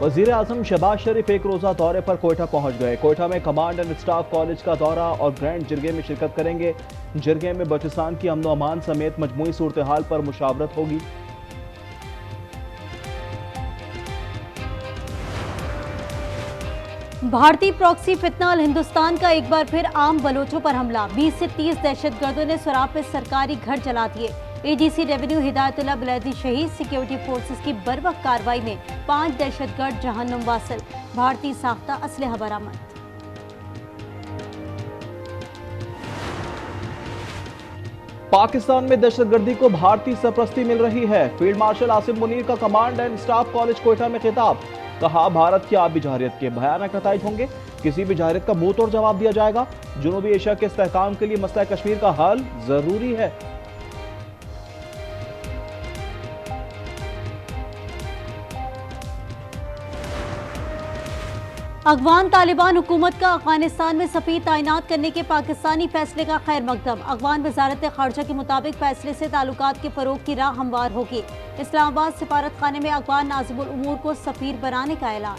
वजीर आजम शहबाज शरीफ एक रोजा दौरे पर कोयटा पहुंच गए। कोयटा में कमांड एंड स्टाफ कॉलेज का दौरा और ग्रैंड जिरगे में शिरकत करेंगे। जिरगे में बलूचिस्तान की अमन अमान समेत मजमूई सूरत हाल पर मुशावरत होगी। भारतीय प्रॉक्सी फितनाल हिंदुस्तान का एक बार फिर आम बलोचों पर हमला। 20 से 30 दहशतगर्दों ने सुराब में सरकारी घर जला दिए। एडीसी रेवेन्यू हिदायतुल्लाह बुलैदी शहीद। सिक्योरिटी फोर्सेस की बर्वक्त कार्रवाई में 5 दहशतगर्द जहन्नुम वासिल। भारतीय साख्ता असलहा बरामद। पाकिस्तान में दहशतगर्दी को भारतीय सरपरस्ती मिल रही है। फील्ड मार्शल आसिम मुनीर का command and staff college Quetta में खिताब। कहा, भारत की आबी जहरियत के भयानक नताइज होंगे। किसी भी जहरियत का मुंह तोड़ जवाब दिया जाएगा। जनूबी एशिया के इस्तेहकाम के लिए मसला कश्मीर का हल जरूरी है। अफगान तालिबान हुकूमत का अफगानिस्तान में सफीर तैनात करने के पाकिस्तानी फैसले का खैर मकदम। अफगान वजारत खारजा के मुताबिक फैसले से ताल्लुकात के फरोग की राह हमवार होगी। इस्लामाबाद सिफारत खाने में अफगान नाज़िमुल उमूर को सफीर बनाने का ऐलान।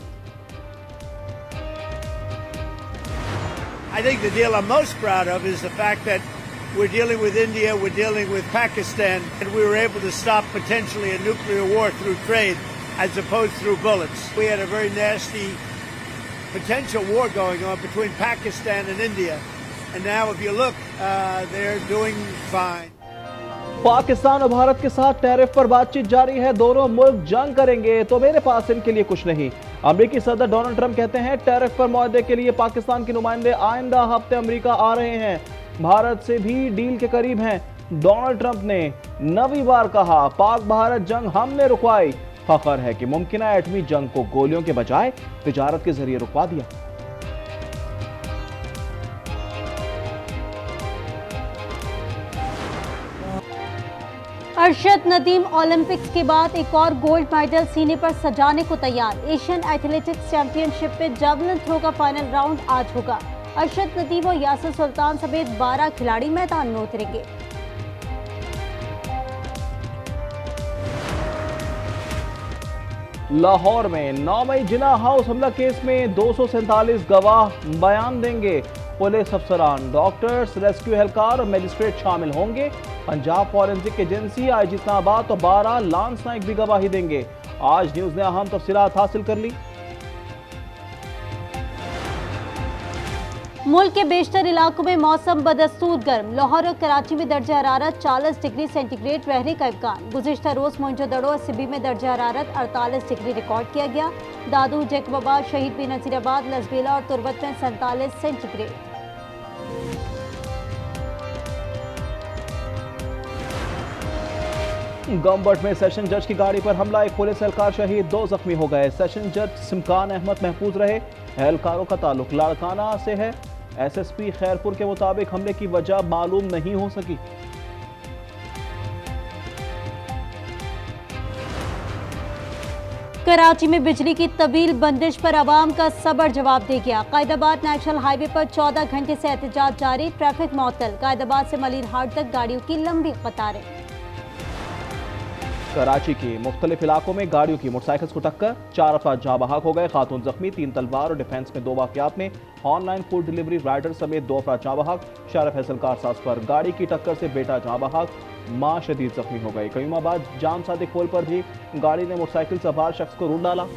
I think the deal I'm most proud of is the fact that we're dealing with India, we're dealing with Pakistan, and we were able to stop potentially a nuclear war through trade as opposed through bullets. We had a very nasty potential war going on between Pakistan and India, and now if you look, they're doing fine. Pakistan और भारत के साथ tariff पर बातचीत जारी है। दोनों मुल्क जंग करेंगे तो मेरे पास इनके लिए कुछ नहीं। अमेरिकी सदर डोनाल्ड ट्रंप कहते हैं, टैरिफ पर मुआहदे के लिए पाकिस्तान के नुमाइंदे आइंदा हफ्ते अमेरिका आ रहे हैं। भारत से भी डील के करीब हैं। डोनाल्ड ट्रंप ने नवी बार कहा, पाक भारत जंग हमने रुकवाई। फख्र है कि मुमकिन एटमी जंग को गोलियों के बजाय तिजारत के जरिए रुकवा दिया। अरशद नदीम ओलंपिक्स के बाद एक और गोल्ड मेडल सीने पर सजाने को तैयार। एशियन एथलेटिक्स चैंपियनशिप में जावलिन थ्रो का फाइनल राउंड आज होगा। अरशद नदीम और यासिर सुल्तान समेत 12 खिलाड़ी मैदान में उतरेंगे। लाहौर में 9 मई जिना हाउस हमला केस में 247 गवाह बयान देंगे। पुलिस अफसरान, डॉक्टर्स, रेस्क्यू एहलकार और मजिस्ट्रेट शामिल होंगे। Punjab forensic agency, IG Islamabad और 12 लांस नाइक भी गवाही देंगे। आज न्यूज ने अहम तफसीलात हासिल कर ली। मुल्क के बेशतर इलाकों में मौसम बदस्तूर गर्म। लाहौर और कराची में दर्जा हरारत 40 डिग्री सेंटीग्रेड रहने का इम्कान। गुज़िश्ता रोज मोइंजोदड़ो और सिबी में दर्जा हरारत 48 डिग्री रिकॉर्ड किया गया। दादू, जैकबाबाद, शहीद बिन नजीराबाद, लसबेला और तुरबत में 47 सेंटीग्रेड। गम्बट में सेशन जज की गाड़ी पर हमला, एक पुलिस एहलकार शहीद, 2 जख्मी हो गए। सेशन जज सिमकान अहमद महफूज रहे। एहलकारों का ताल्लुक लाड़काना से है। एसएसपी खैरपुर के मुताबिक हमले की वजह मालूम नहीं हो सकी। कराची में बिजली की तवील बंदिश पर आवाम का सबर जवाब दे गया। कायदाबाद नेशनल हाईवे पर 14 घंटे से एहतजाज जारी। ट्रैफिक मअतल। कायदाबाद से मलिर हाट तक गाड़ियों की लंबी कतारें। कराची के मुख्तलिफ इलाकों में गाड़ियों की मोटरसाइकिल को टक्कर, 4 अफराद जहाँ बहक हो गए। खातून जख्मी। 3 तलवार और डिफेंस में 2 वाकयात में ऑनलाइन फूड डिलीवरी राइडर समेत 2 अफराद जहाँ बहक। शाह फैसल कारसाज पर गाड़ी की टक्कर से बेटा जहाँ बहक, मां शदीद जख्मी हो गई। कयूमाबाद जाम सादिक पुल पर भी गाड़ी ने मोटरसाइकिल सवार शख्स को रूट डाला।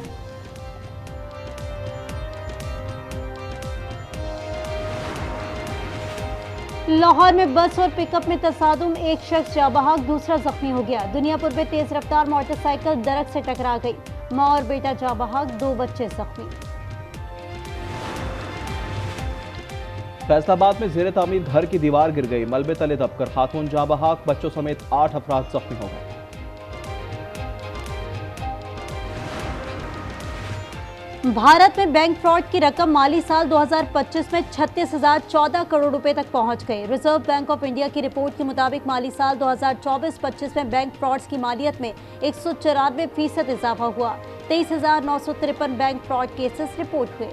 लाहौर में बस और पिकअप में तसादुम, एक शख्स जाँ बहक, दूसरा जख्मी हो गया। दुनियापुर में तेज रफ्तार मोटरसाइकिल दरख्त से टकरा गई। मां और बेटा जाँ बहक, 2 बच्चे जख्मी। फैसलाबाद में जेर तामीर घर की दीवार गिर गई। मलबे तले दबकर खातून जाँ बहक, बच्चों समेत 8 अफराद जख्मी हो गए। भारत में बैंक फ्रॉड की रकम माली साल 2025 में 36,014 करोड़ रुपए तक पहुंच गई। रिजर्व बैंक ऑफ इंडिया की रिपोर्ट के मुताबिक माली साल 2024-25 में बैंक फ्रॉड्स की मालियत में 194% इजाफा हुआ। 23,953 बैंक फ्रॉड केसेस रिपोर्ट हुए।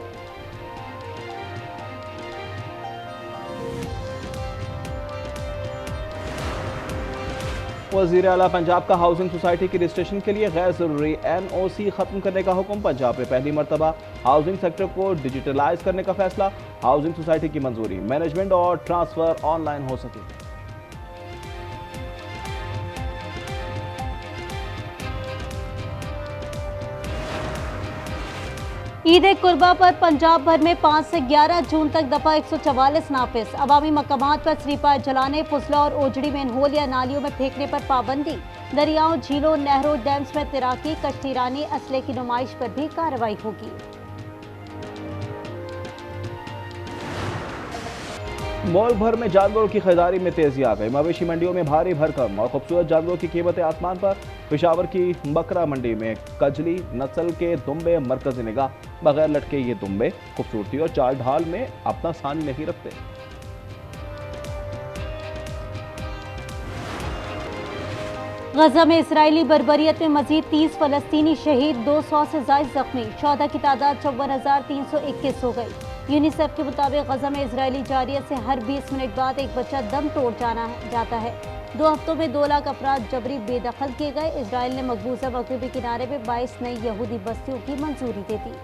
वज़ीर आला पंजाब का हाउसिंग सोसाइटी की रजिस्ट्रेशन के लिए गैर जरूरी NOC खत्म करने का हुक्म। पंजाब में पहली मरतबा हाउसिंग सेक्टर को डिजिटलाइज करने का फैसला। हाउसिंग सोसाइटी की मंजूरी, मैनेजमेंट और ट्रांसफर ऑनलाइन हो सके। ईद कुर्बा पर पंजाब भर में 5 से 11 जून तक दफा 144 नाफिज। अवामी मकामात पर श्रीपाद जलाने, फुजला और ओजड़ी मेनहोल या नालियों में फेंकने पर पाबंदी। दरियाओं, झीलों, नहरों, डैम्स में तैराकी, कश्तीरानी, असले की नुमाइश पर भी कार्रवाई होगी। मुल्क भर में जानवरों की खरीदारी में तेजी आ गई। मवेशी मंडियों में भारी भरकम और खूबसूरत जानवरों की कीमतें आसमान पर। पेशावर की बकरा मंडी में कजली नस्ल के दुम्बे मरकजी निगाह। बगैर लटके ये दुम्बे खूबसूरती और चाल ढाल में अपना स्थान नहीं रखते। गजा में इजरायली बर्बरियत में मजीद 30 फलस्तीनी शहीद, 200 से ज्यादा जख्मी। शोहदा की तादाद 54,321 हो गई। यूनिसेफ के मुताबिक गजा में इजरायली जारियत से हर 20 मिनट बाद एक बच्चा दम तोड़ जाता है। 2 हफ्तों में 2 लाख अफराद जबरी बेदखल किए गए। इजराइल ने मकबूजा मगरबी किनारे में 22 नई यहूदी बस्तियों की मंजूरी दे दी।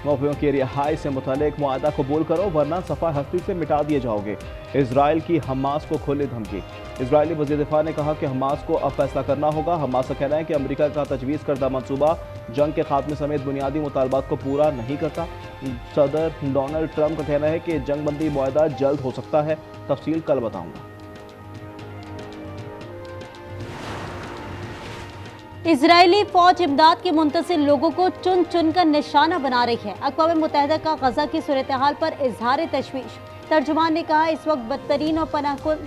मौफियों की रिहाई से मुतालिक मुआहदा कबूल करो वरना सफा हस्ती से मिटा दिए जाओगे। इजराइल की हमास को खुली धमकी। इजरायली वज़ीर दिफा ने कहा कि हमास को अब फैसला करना होगा। हमास का कहना है कि अमेरिका का तजवीज़ करदा मंसूबा जंग के खात्मे समेत बुनियादी मुतालबात को पूरा नहीं करता। सदर डोनाल्ड ट्रंप का कहना है कि जंग बंदी मुआहदा जल्द हो सकता है। तफसील कल बताऊंगा। इजरायली फौज इमदाद के मुंतज़िर लोगों को चुन चुन कर निशाना बना रही है। अक़वाम मुत्तहिदा का गजा की सूरत हाल पर इजहार तशवीश। तर्जुमान ने कहा, इस वक्त बदतरीन और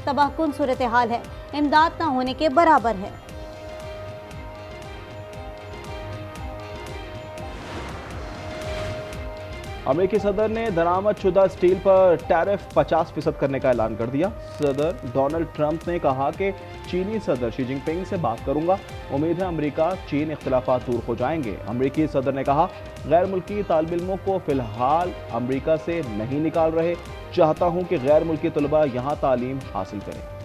तबाहकुन सूरत हाल है, इमदाद न होने के बराबर है। अमेरिकी सदर ने दरामदशुदा स्टील पर टैरिफ 50% करने का ऐलान कर दिया। सदर डोनाल्ड ट्रंप ने कहा कि चीनी सदर शी जिनपिंग से बात करूंगा। उम्मीद है अमेरिका चीन इख्तिलाफात दूर हो जाएंगे। अमेरिकी सदर ने कहा, गैर मुल्की तालिब इल्मों को फिलहाल अमेरिका से नहीं निकाल रहे। चाहता हूं कि गैर मुल्की तलबा यहाँ तालीम हासिल करें।